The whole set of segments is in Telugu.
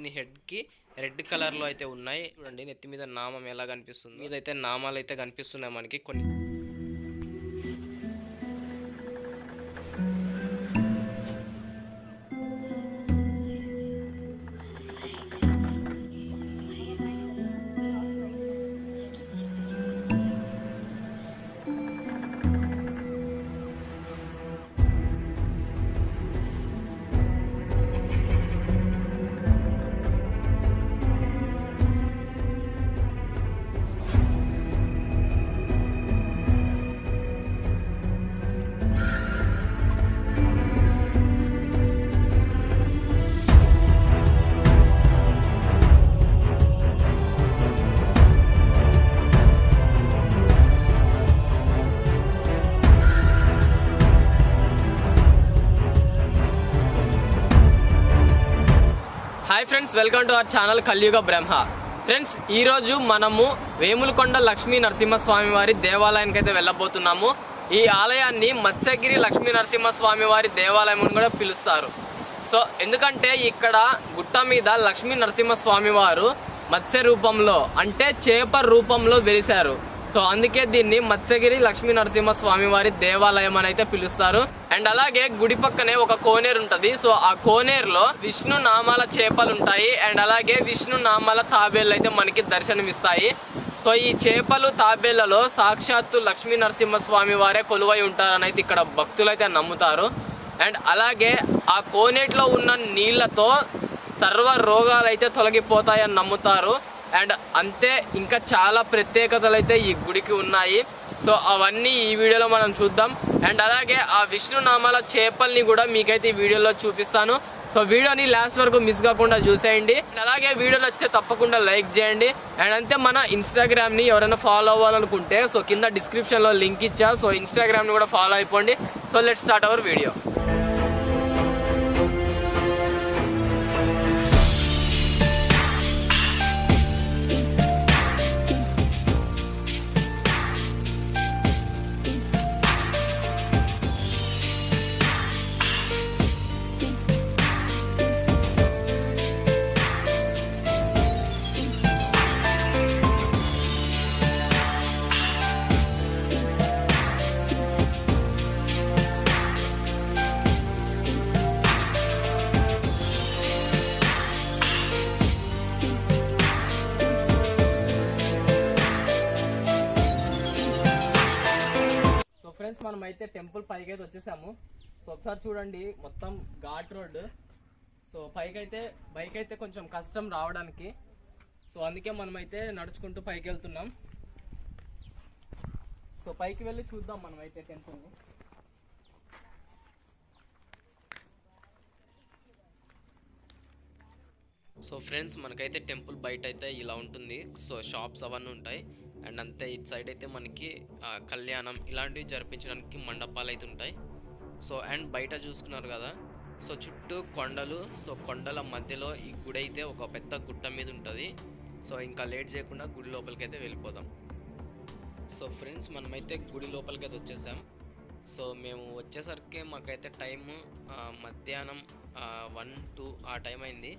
దీని హెడ్కి రెడ్ కలర్లో అయితే ఉన్నాయి. చూడండి నెత్తి మీద నామం ఎలా కనిపిస్తుంది, మీదైతే నామాలు అయితే కనిపిస్తున్నాయి మనకి కొన్ని. Hi friends, welcome to our channel కలియుగ బ్రహ్మ. ఫ్రెండ్స్, ఈరోజు మనము వేములకొండ లక్ష్మీ నరసింహస్వామి వారి దేవాలయానికి అయితే వెళ్ళబోతున్నాము. ఈ ఆలయాన్ని మత్స్యగిరి లక్ష్మీ నరసింహస్వామి వారి దేవాలయం అని కూడా పిలుస్తారు. సో ఎందుకంటే ఇక్కడ గుట్ట మీద లక్ష్మీ నరసింహస్వామి వారు మత్స్య రూపంలో అంటే చేప రూపంలో వెలిశారు. సో అందుకే దీన్ని మత్స్యగిరి లక్ష్మీ నరసింహస్వామి వారి దేవాలయం అని అయితే పిలుస్తారు. అండ్ అలాగే గుడి పక్కనే ఒక కోనేరు ఉంటుంది. సో ఆ కోనేరులో విష్ణు నామాల చేపలు ఉంటాయి. అండ్ అలాగే విష్ణు నామాల తాబేళ్ళు అయితే మనకి దర్శనమిస్తాయి. సో ఈ చేపలు తాబేళ్లలో సాక్షాత్తు లక్ష్మీ నరసింహస్వామి వారే కొలువై ఉంటారని అయితే ఇక్కడ భక్తులు అయితే నమ్ముతారు. అండ్ అలాగే ఆ కోనేటిలో ఉన్న నీళ్లతో సర్వ రోగాలు అయితే తొలగిపోతాయని నమ్ముతారు. అండ్ అంతే, ఇంకా చాలా ప్రత్యేకతలు అయితే ఈ గుడికి ఉన్నాయి. సో అవన్నీ ఈ వీడియోలో మనం చూద్దాం. అండ్ అలాగే ఆ విష్ణునామాల చేపల్ని కూడా మీకైతే ఈ వీడియోలో చూపిస్తాను. సో వీడియోని లాస్ట్ వరకు మిస్ కాకుండా చూసేయండి. అండ్ అలాగే వీడియో నచ్చితే తప్పకుండా లైక్ చేయండి. అండ్ అంతే, మన ఇన్స్టాగ్రామ్ని ఎవరైనా ఫాలో అవ్వాలనుకుంటే సో కింద డిస్క్రిప్షన్లో లింక్ ఇచ్చా. సో ఇన్స్టాగ్రామ్ని కూడా ఫాలో అయిపోండి. So let's start our video. Friends, మనం అయితే టెంపుల్ పైకి అయితే వచ్చేసాము. సో ఒకసారి చూడండి, మొత్తం ఘాట్ రోడ్. సో పైకైతే బైక్ అయితే కొంచెం కష్టం రావడానికి. సో అందుకే మనమైతే నడుచుకుంటూ పైకి వెళ్తున్నాం. సో పైకి వెళ్ళి చూద్దాం మనమైతే టెంపుల్ని. సో ఫ్రెండ్స్, మనకైతే టెంపుల్ బయట అయితే ఇలా ఉంటుంది. సో షాప్స్ అవన్నీ ఉంటాయి. అండ్ అంతే, ఇటు సైడ్ అయితే మనకి కళ్యాణం ఇలాంటివి జరిపించడానికి మండపాలు అయితే ఉంటాయి. సో అండ్ బయట చూసుకున్నారు కదా, సో చుట్టూ కొండలు. సో కొండల మధ్యలో ఈ గుడి అయితే ఒక పెద్ద గుట్ట మీద ఉంటుంది. సో ఇంకా లేట్ చేయకుండా గుడి లోపలికి అయితే వెళ్ళిపోదాం. సో ఫ్రెండ్స్, మనమైతే గుడి లోపలికి అయితే వచ్చేసాం. సో మేము వచ్చేసరికి మాకైతే టైము మధ్యాహ్నం 1-2 ఆ టైం అయింది.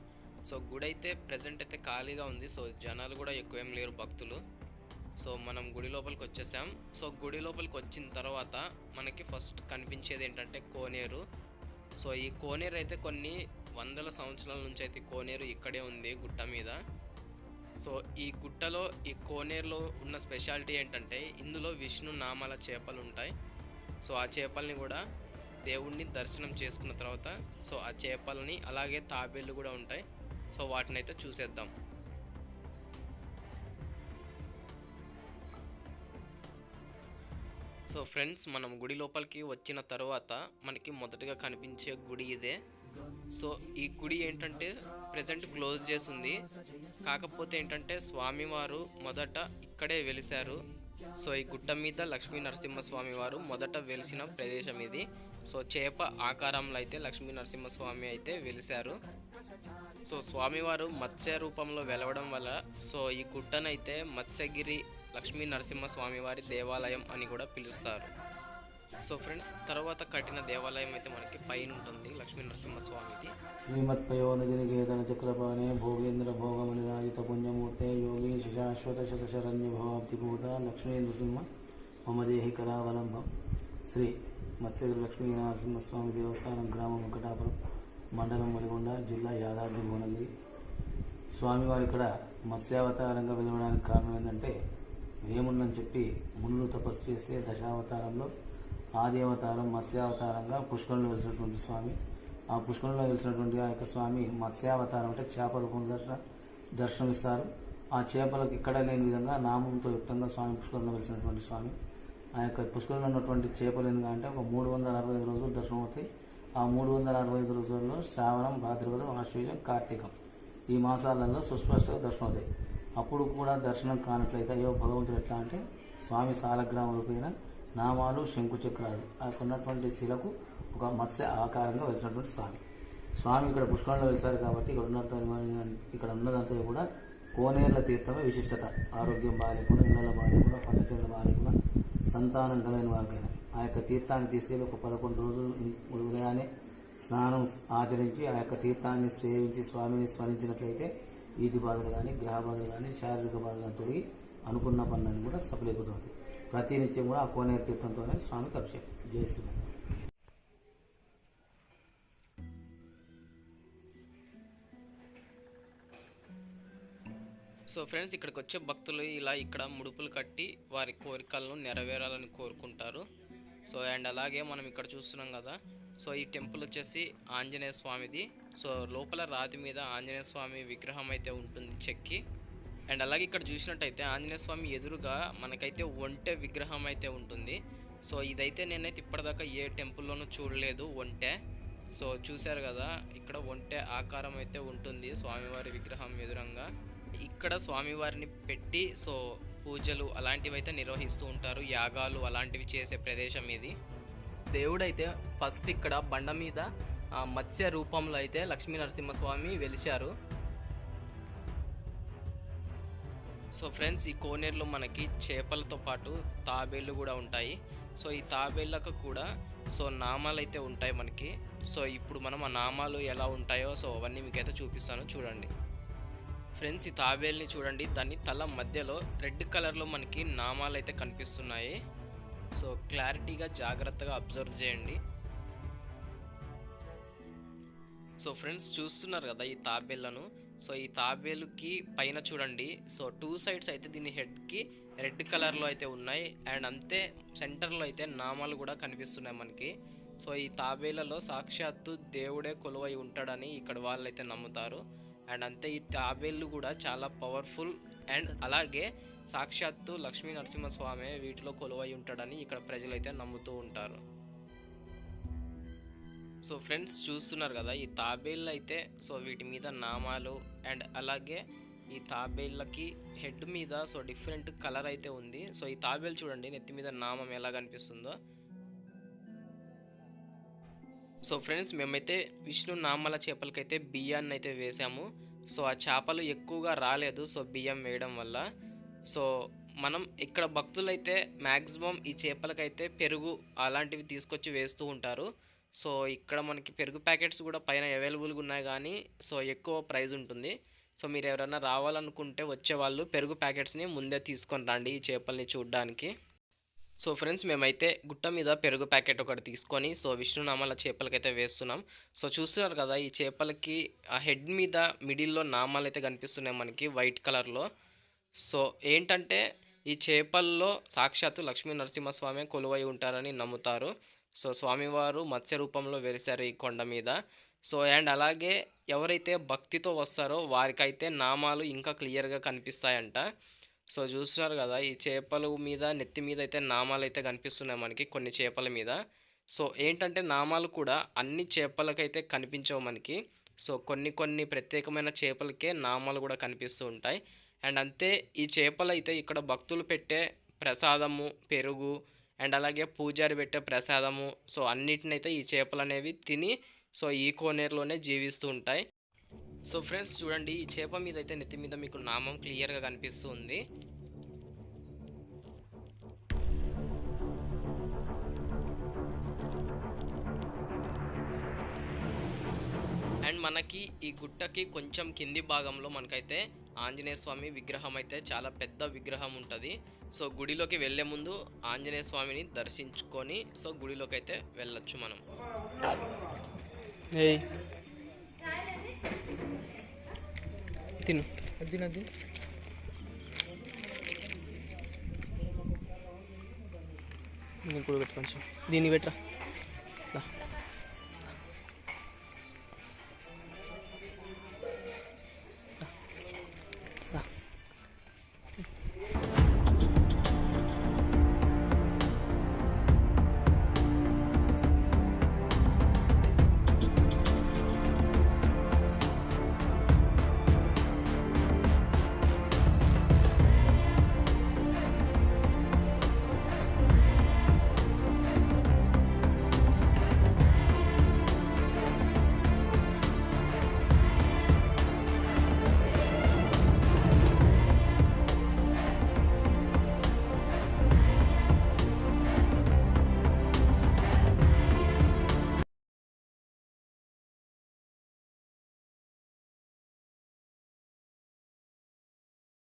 సో గుడి అయితే ప్రజెంట్ అయితే ఖాళీగా ఉంది. సో జనాలు కూడా ఎక్కువ ఏం లేరు, భక్తులు. సో మనం గుడి లోపలికి వచ్చేసాం. సో గుడి లోపలికి వచ్చిన తర్వాత మనకి ఫస్ట్ కనిపించేది ఏంటంటే కోనేరు. సో ఈ కోనేరు అయితే కొన్ని వందల సంవత్సరాల నుంచి అయితే కోనేరు ఇక్కడే ఉంది గుట్ట మీద. సో ఈ గుట్టలో ఈ కోనేరులో ఉన్న స్పెషాలిటీ ఏంటంటే ఇందులో విష్ణు నామాల చేపలు ఉంటాయి. సో ఆ చేపల్ని కూడా దేవుణ్ణి దర్శనం చేసుకున్న తర్వాత సో ఆ చేపలని అలాగే తాబేళ్ళు కూడా ఉంటాయి. సో వాటిని అయితే చూసేద్దాం. సో ఫ్రెండ్స్, మనం గుడి లోపలికి వచ్చిన తర్వాత మనకి మొదటగా కనిపించే గుడి ఇదే. సో ఈ గుడి ఏంటంటే ప్రెజెంట్ క్లోజ్ చేసి ఉంది. కాకపోతే ఏంటంటే స్వామివారు మొదట ఇక్కడే వెలిశారు. సో ఈ గుట్ట మీద లక్ష్మీ నరసింహస్వామి వారు మొదట వెలిసిన ప్రదేశం ఇది. సో చేప ఆకారంలో అయితే లక్ష్మీ నరసింహస్వామి అయితే వెలిశారు. సో స్వామివారు మత్స్య రూపంలో వెలవడం వల్ల సో ఈ గుట్టనైతే మత్స్యగిరి లక్ష్మీ నరసింహస్వామి వారి దేవాలయం అని కూడా పిలుస్తారు. సో ఫ్రెండ్స్, తర్వాత కట్టిన దేవాలయం అయితే మనకి పైన ఉంటుంది లక్ష్మీ నరసింహస్వామిది. శ్రీమత్పయోనిధినికేతన చక్రపాణే భోగేంద్ర భోగమని రాజిత పుణ్యమూర్తే యోగి శాశ్వత శతశరణ్య భవాబ్ధిభూత లక్ష్మీ నృసింహ మమదేహి కరావలంబం. శ్రీ మత్స్యగిరి లక్ష్మీ నరసింహస్వామి దేవస్థానం, గ్రామం వెంకటాపురం, మండలం మలిగొండ, జిల్లా యాదాద్రి భువనగిరి. స్వామివారు ఇక్కడ మత్స్యావతారంగా వెలవడానికి కారణం ఏంటంటే, వేముందని చెప్పి మునులు తపస్సు చేస్తే దశావతారంలో ఆది అవతారం మత్స్యావతారంగా పుష్కరంలో వెలిసినటువంటి స్వామి. ఆ పుష్కరంలో వెలిసినటువంటి ఆ యొక్క స్వామి మత్స్యావతారం అంటే చేప రూపం దర్శనమిస్తారు. ఆ చేపలకు ఇక్కడ లేని విధంగా నామంతో యుక్తంగా స్వామి పుష్కరంలో వెలిసినటువంటి స్వామి. ఆ యొక్క పుష్కరంలో ఉన్నటువంటి చేపలు ఎందుకంటే ఒక 365 రోజులు దర్శనం అవుతాయి. ఆ 365 రోజుల్లో శ్రావణం, భాద్రపదం, ఆశ్వయుజం, కార్తీకం ఈ మాసాలలో సుస్పష్టంగా దర్శనం అవుతాయి. అప్పుడు కూడా దర్శనం కానట్లయితే అయ్యో భగవంతుడు ఎట్లా అంటే, స్వామి సాలగ్రామ రూపైన నామాలు, శంకు చక్రాలు ఉన్నటువంటి శిలకు ఒక మత్స్య ఆకారంగా వెలిసినటువంటి స్వామి ఇక్కడ పుష్కరంలో వెలిసారు కాబట్టి ఇక్కడ ఉన్నదంతా కూడా కోనేర్ల తీర్థమే విశిష్టత. ఆరోగ్యం బాగాలేకుండా, ఇళ్ళ బాగాలేకుండా, పద్ధతుల బాగాలేకుండా, సంతానం కలిగిన వారికైనా ఆ యొక్క తీర్థాన్ని తీసుకెళ్ళి ఒక 11 రోజులు ఉదయాన్నే స్నానం ఆచరించి ఆ యొక్క తీర్థాన్ని సేవించి స్వామిని స్మరించినట్లయితే వీధి బాధలు కానీ, గ్రహ బాధలు కానీ, శారీరక బాధలు తొలగి అనుకున్న పనులను కూడా సఫలీకృతమవుతాయి. ప్రతినిత్యం కూడా ఆ కోనేరు తీర్థంతోనే స్వామికి అభిషేకం చేస్తున్నాం. సో ఫ్రెండ్స్, ఇక్కడికి వచ్చే భక్తులు ఇలా ఇక్కడ ముడుపులు కట్టి వారి కోరికలను నెరవేరాలని కోరుకుంటారు. సో అండ్ అలాగే మనం ఇక్కడ చూస్తున్నాం కదా, సో ఈ టెంపుల్ వచ్చేసి ఆంజనేయ స్వామిది. సో లోపల రాతి మీద ఆంజనేయ స్వామి విగ్రహం అయితే ఉంటుంది చెక్కి. అండ్ అలాగే ఇక్కడ చూసినట్టయితే ఆంజనేయ స్వామి ఎదురుగా మనకైతే ఒంటె విగ్రహం అయితే ఉంటుంది. సో ఇదైతే నేనైతే ఇప్పటిదాకా ఏ టెంపుల్లోనూ చూడలేదు ఒంటె. సో చూశారు కదా, ఇక్కడ ఒంటె ఆకారం అయితే ఉంటుంది స్వామివారి విగ్రహం ఎదురంగా. ఇక్కడ స్వామివారిని పెట్టి సో పూజలు అలాంటివి అయితే నిర్వహిస్తూ ఉంటారు. యాగాలు అలాంటివి చేసే ప్రదేశం ఇది. దేవుడైతే ఫస్ట్ ఇక్కడ బండ మీద మత్స్య రూపంలో అయితే లక్ష్మీ నరసింహస్వామి వెలిశారు. సో ఫ్రెండ్స్, ఈ కోనేరులో మనకి చేపలతో పాటు తాబేళ్ళు కూడా ఉంటాయి. సో ఈ తాబేళ్ళకు కూడా సో నామాలు అయితే ఉంటాయి మనకి. సో ఇప్పుడు మనం ఆ నామాలు ఎలా ఉంటాయో సో అవన్నీ మీకైతే చూపిస్తాను, చూడండి. ఫ్రెండ్స్, ఈ తాబేల్ని చూడండి, దాని తల మధ్యలో రెడ్ కలర్లో మనకి నామాలు అయితే కనిపిస్తున్నాయి. సో క్లారిటీగా జాగ్రత్తగా అబ్జర్వ్ చేయండి. సో ఫ్రెండ్స్, చూస్తున్నారు కదా ఈ తాబేళ్లను. సో ఈ తాబేలుకి పైన చూడండి, సో 2 సైడ్స్ అయితే దీని హెడ్కి రెడ్ కలర్లో అయితే ఉన్నాయి. అండ్ అంతే సెంటర్లో అయితే నామాలు కూడా కనిపిస్తున్నాయి మనకి. సో ఈ తాబేళ్లలో సాక్షాత్తు దేవుడే కొలువై ఉంటాడని ఇక్కడ వాళ్ళైతే నమ్ముతారు. అండ్ అంతే ఈ తాబేళ్ళు కూడా చాలా పవర్ఫుల్ అండ్ అలాగే సాక్షాత్తు లక్ష్మీ నరసింహస్వామి వీటిలో కొలువై ఉంటాడని ఇక్కడ ప్రజలైతే నమ్ముతూ ఉంటారు. సో ఫ్రెండ్స్, చూస్తున్నారు కదా ఈ తాబేళ్ళు అయితే సో వీటి మీద నామాలు అండ్ అలాగే ఈ తాబేళ్ళకి హెడ్ మీద సో డిఫరెంట్ కలర్ అయితే ఉంది. సో ఈ తాబేలు చూడండి నెత్తి మీద నామం ఎలా కనిపిస్తుందో. సో ఫ్రెండ్స్, మేమైతే విష్ణు నామాల చేపలకైతే బియ్యాన్ని అయితే వేసాము. సో ఆ చేపలు ఎక్కువగా రాలేదు సో బియ్యం వేయడం వల్ల. సో మనం ఇక్కడ భక్తులైతే మ్యాక్సిమం ఈ చేపలకైతే పెరుగు అలాంటివి తీసుకొచ్చి వేస్తూ ఉంటారు. సో ఇక్కడ మనకి పెరుగు ప్యాకెట్స్ కూడా పైన అవైలబుల్గా ఉన్నాయి, కానీ సో ఎక్కువ ప్రైస్ ఉంటుంది. సో మీరు ఎవరైనా రావాలనుకుంటే వచ్చేవాళ్ళు పెరుగు ప్యాకెట్స్ని ముందే తీసుకొని రండి ఈ చేపల్ని చూడడానికి. సో ఫ్రెండ్స్, మేమైతే గుట్ట మీద పెరుగు ప్యాకెట్ ఒకటి తీసుకొని సో విష్ణునామాల చేపలకైతే వేస్తున్నాం. సో చూస్తున్నారు కదా ఈ చేపలకి ఆ హెడ్ మీద మిడిల్లో నామాలు అయితే కనిపిస్తున్నాయి మనకి వైట్ కలర్లో. సో ఏంటంటే ఈ చేపల్లో సాక్షాత్తు లక్ష్మీ నరసింహస్వామి కొలువై ఉంటారని నమ్ముతారు. సో స్వామివారు మత్స్య రూపంలో వెలిశారు ఈ కొండ మీద. సో అండ్ అలాగే ఎవరైతే భక్తితో వస్తారో వారికైతే నామాలు ఇంకా క్లియర్గా కనిపిస్తాయంట. సో చూస్తున్నారు కదా ఈ చేపల మీద నెత్తి మీద అయితే నామాలు అయితే కనిపిస్తున్నాయి మనకి కొన్ని చేపల మీద. సో ఏంటంటే నామాలు కూడా అన్ని చేపలకైతే కనిపించవు మనకి. సో కొన్ని ప్రత్యేకమైన చేపలకే నామాలు కూడా కనిపిస్తూ ఉంటాయి. అండ్ అంతే ఈ చేపలు అయితే ఇక్కడ భక్తులు పెట్టే ప్రసాదము, పెరుగు అండ్ అలాగే పూజారి పెట్టే ప్రసాదము సో అన్నిటినైతే ఈ చేపలు అనేవి తిని సో ఈ కోనేరులోనే జీవిస్తూ ఉంటాయి. సో ఫ్రెండ్స్ చూడండి, ఈ చేప మీద అయితే నెత్తి మీద మీకు నామం క్లియర్గా కనిపిస్తుంది. మనకి ఈ గుట్టకి కొంచెం కింది భాగంలో మనకైతే ఆంజనేయ స్వామి విగ్రహం అయితే చాలా పెద్ద విగ్రహం ఉంటుంది. సో గుడిలోకి వెళ్ళే ముందు ఆంజనేయ స్వామిని దర్శించుకొని సో గుడిలోకి అయితే వెళ్ళొచ్చు మనం. తిను తినది ఇప్పుడు పెట్టు కొంచెం దీన్ని పెట్టరా.